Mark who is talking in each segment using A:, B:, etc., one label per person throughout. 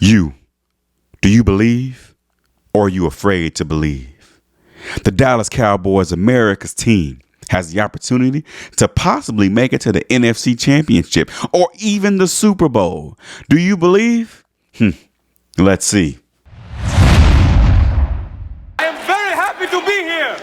A: Do you believe, or are you afraid to believe? The Dallas Cowboys, America's team, has the opportunity to possibly make it to the NFC Championship or even the Super Bowl. Do you believe? Let's see.
B: I am very happy to be here.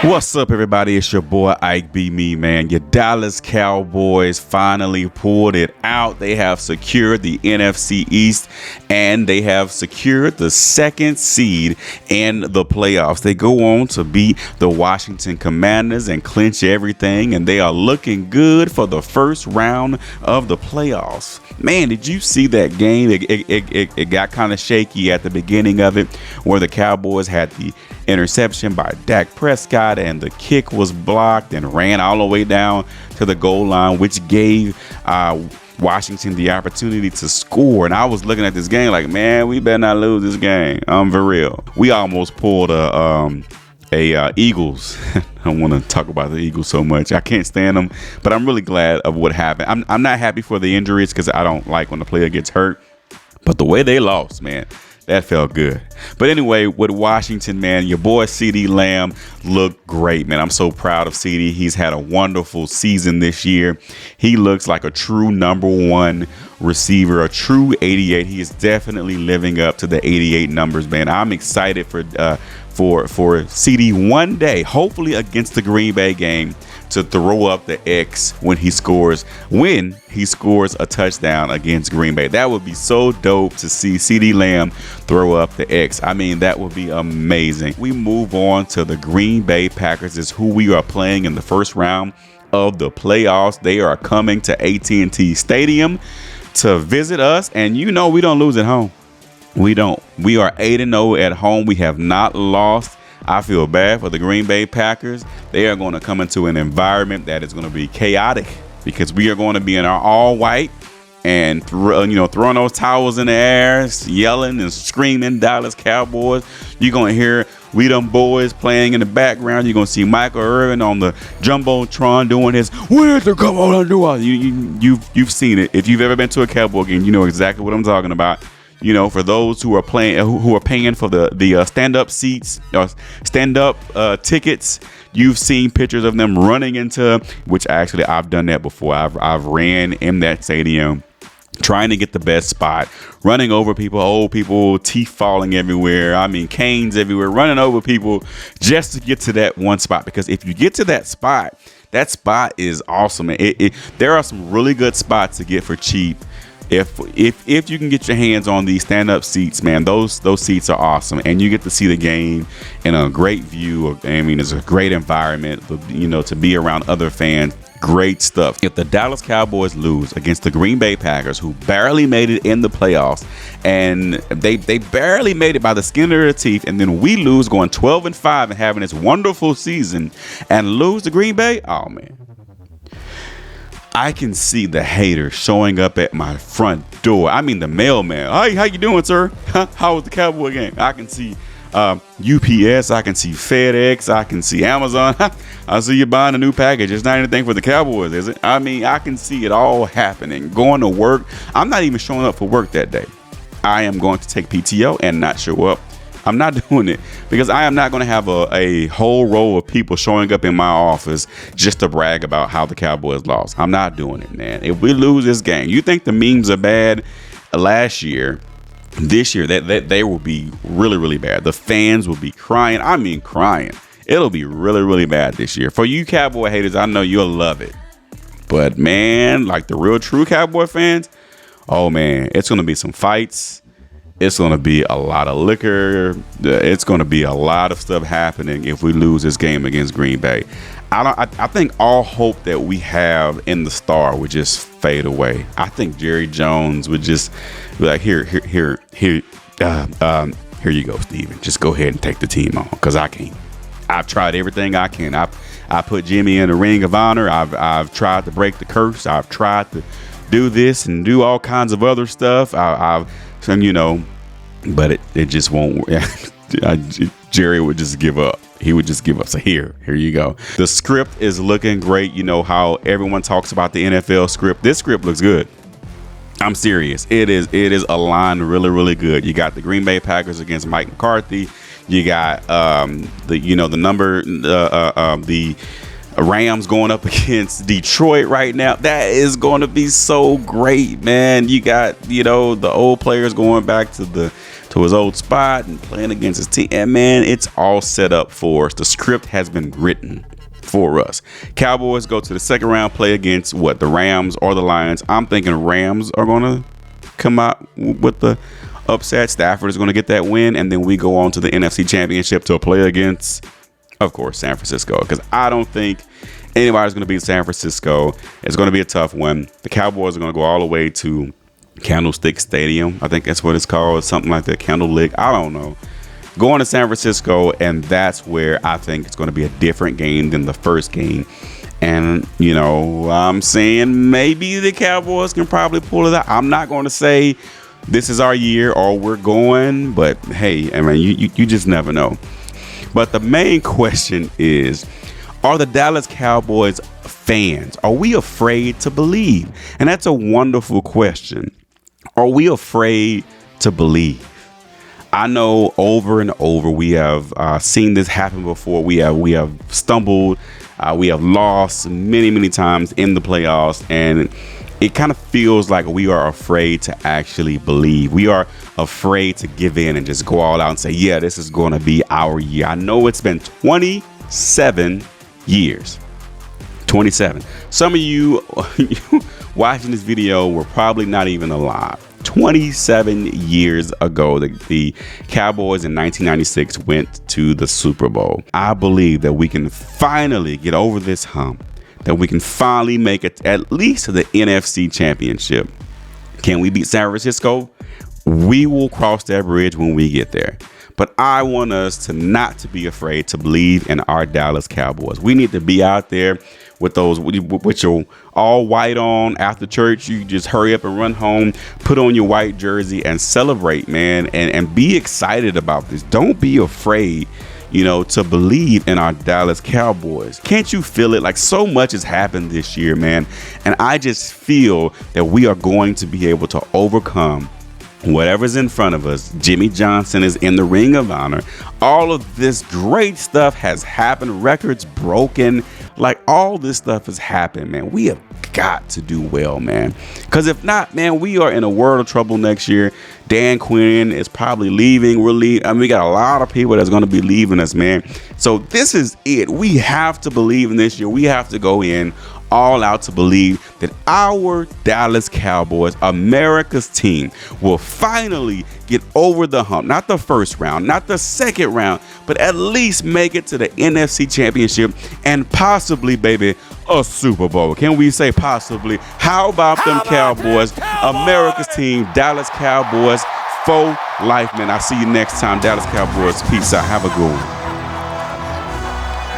A: What's up, everybody? It's your boy Ike B. Me, man. Your Dallas Cowboys finally pulled it out. They have secured the NFC East and they have secured the second seed in the playoffs. They go on to beat the Washington Commanders and clinch everything, and they are looking good for the first round of the playoffs. Man, did you see that game? It got kind of shaky at the beginning of it, where the Cowboys had the interception by Dak Prescott and the kick was blocked and ran all the way down to the goal line, which gave Washington the opportunity to score. And I was looking at this game like, man, we better not lose this game. For real. We almost pulled a Eagles. I don't want to talk about the Eagles so much. I can't stand them, but I'm really glad of what happened. I'm not happy for the injuries because I don't like when the player gets hurt, but the way they lost, man, that felt good. But anyway, with Washington, man, your boy CeeDee Lamb looked great, man. I'm so proud of CeeDee. He's had a wonderful season this year. He looks like a true number one receiver, a true 88. He is definitely living up to the 88 numbers, man. I'm excited for CeeDee one day, hopefully against the Greenbay game, to throw up the X when he scores a touchdown against Greenbay. That would be so dope to see CeeDee Lamb throw up the X. I mean, that would be amazing. We move on to the Green Bay Packers, is who we are playing in the first round of the playoffs. They are coming to AT&T Stadium to visit us, and you know we don't lose at home. We don't. We are 8-0 at home. We have not lost. I feel bad for the Green Bay Packers. They are going to come into an environment that is going to be chaotic because we are going to be in our all white and throwing those towels in the air, yelling and screaming Dallas Cowboys. You're going to hear We Them Boys playing in the background. You're going to see Michael Irvin on the Jumbotron doing his "Where's the Cowboys?" You've seen it. If you've ever been to a Cowboy game, you know exactly what I'm talking about. You know, for those who are paying for the stand-up seats or stand-up tickets, you've seen pictures of them running into, which actually I've done that before. I've ran in that stadium trying to get the best spot, running over people, old people, teeth falling everywhere. I mean, canes everywhere, running over people just to get to that one spot. Because if you get to that spot is awesome. There are some really good spots to get for cheap. If you can get your hands on these stand-up seats, man, those seats are awesome, and you get to see the game in a great view. I mean, it's a great environment, to be around other fans. Great stuff. If the Dallas Cowboys lose against the Green Bay Packers, who barely made it in the playoffs, and they barely made it by the skin of their teeth, and then we lose, going 12-5 and having this wonderful season, and lose to Green Bay, oh man. I can see the haters showing up at my front door. I mean, the mailman. Hey, how you doing, sir? How was the Cowboy game? I can see UPS. I can see FedEx. I can see Amazon. I see you buying a new package. It's not anything for the Cowboys, is it? I mean, I can see it all happening. Going to work. I'm not even showing up for work that day. I am going to take PTO and not show up. I'm not doing it because I am not going to have a whole row of people showing up in my office just to brag about how the Cowboys lost. I'm not doing it, man. If we lose this game, you think the memes are bad last year, this year, that they will be really, really bad. The fans will be crying. I mean, crying. It'll be really, really bad this year. For you Cowboy haters, I know you'll love it. But, man, like the real true Cowboy fans, oh, man, it's going to be some fights. It's going to be a lot of liquor. It's going to be a lot of stuff happening if we lose this game against Green Bay. I think all hope that we have in the star would just fade away. I think Jerry Jones would just be like, here you go, Steven. Just go ahead and take the team on, because I can't. I've tried everything I can. I put Jimmy in the Ring of Honor. I've tried to break the curse. I've tried to do this and do all kinds of other stuff. But it just won't. Jerry would just give up. He would just give up. So here you go. The script is looking great. You know how everyone talks about the NFL script. This script looks good. I'm serious. It is aligned really, really good. You got the Green Bay Packers against Mike McCarthy. You got the Rams going up against Detroit right now. That is going to be so great, man. You got, the old players going back to his old spot and playing against his team. And man, it's all set up for us. The script has been written for us. Cowboys go to the second round, play against the Rams or the Lions. I'm thinking Rams are going to come out with the upset. Stafford is going to get that win, and then we go on to the NFC Championship to play against, of course, San Francisco, because I don't think anybody's going to beat San Francisco. It's going to be a tough one. The Cowboys are going to go all the way to Candlestick Stadium. I think that's what it's called, something like that. Candlelick. I don't know. Going to San Francisco, and that's where I think it's going to be a different game than the first game. And, I'm saying maybe the Cowboys can probably pull it out. I'm not going to say this is our year or we're going, but hey, I mean, you just never know. But the main question is, are the Dallas Cowboys fans, are we afraid to believe? And that's a wonderful question. Are we afraid to believe? I know over and over we have seen this happen before. We have stumbled. We have lost many times in the playoffs, and it kind of feels like we are afraid to actually believe. We are afraid to give in and just go all out and say, yeah, this is going to be our year. I know it's been 27 years. 27. Some of you watching this video were probably not even alive. 27 years ago, the Cowboys in 1996 went to the Super Bowl. I believe that we can finally get over this hump, that we can finally make it at least to the NFC Championship. Can we beat San Francisco? We will cross that bridge when we get there. But I want us to not to be afraid to believe in our Dallas Cowboys. We need to be out there with your all white on after church. You just hurry up and run home, put on your white jersey and celebrate, man, and be excited about this. Don't be afraid, to believe in our Dallas Cowboys. Can't you feel it? Like, so much has happened this year, man. And I just feel that we are going to be able to overcome whatever's in front of us. Jimmy Johnson is in the Ring of Honor. All of this great stuff has happened. Records broken. Like, all this stuff has happened, man. We have got to do well, man. Because if not, man, we are in a world of trouble next year. Dan Quinn is probably leaving. We got a lot of people that's going to be leaving us, man. So this is it. We have to believe in this year. We have to go in all out to believe that our Dallas Cowboys, America's team, will finally get over the hump. Not the first round, not the second round, but at least make it to the NFC Championship and possibly, baby, a Super Bowl. Can we say possibly? How about them Cowboys? America's team, Dallas Cowboys, for life, man. I'll see you next time. Dallas Cowboys, peace out. Have a good one.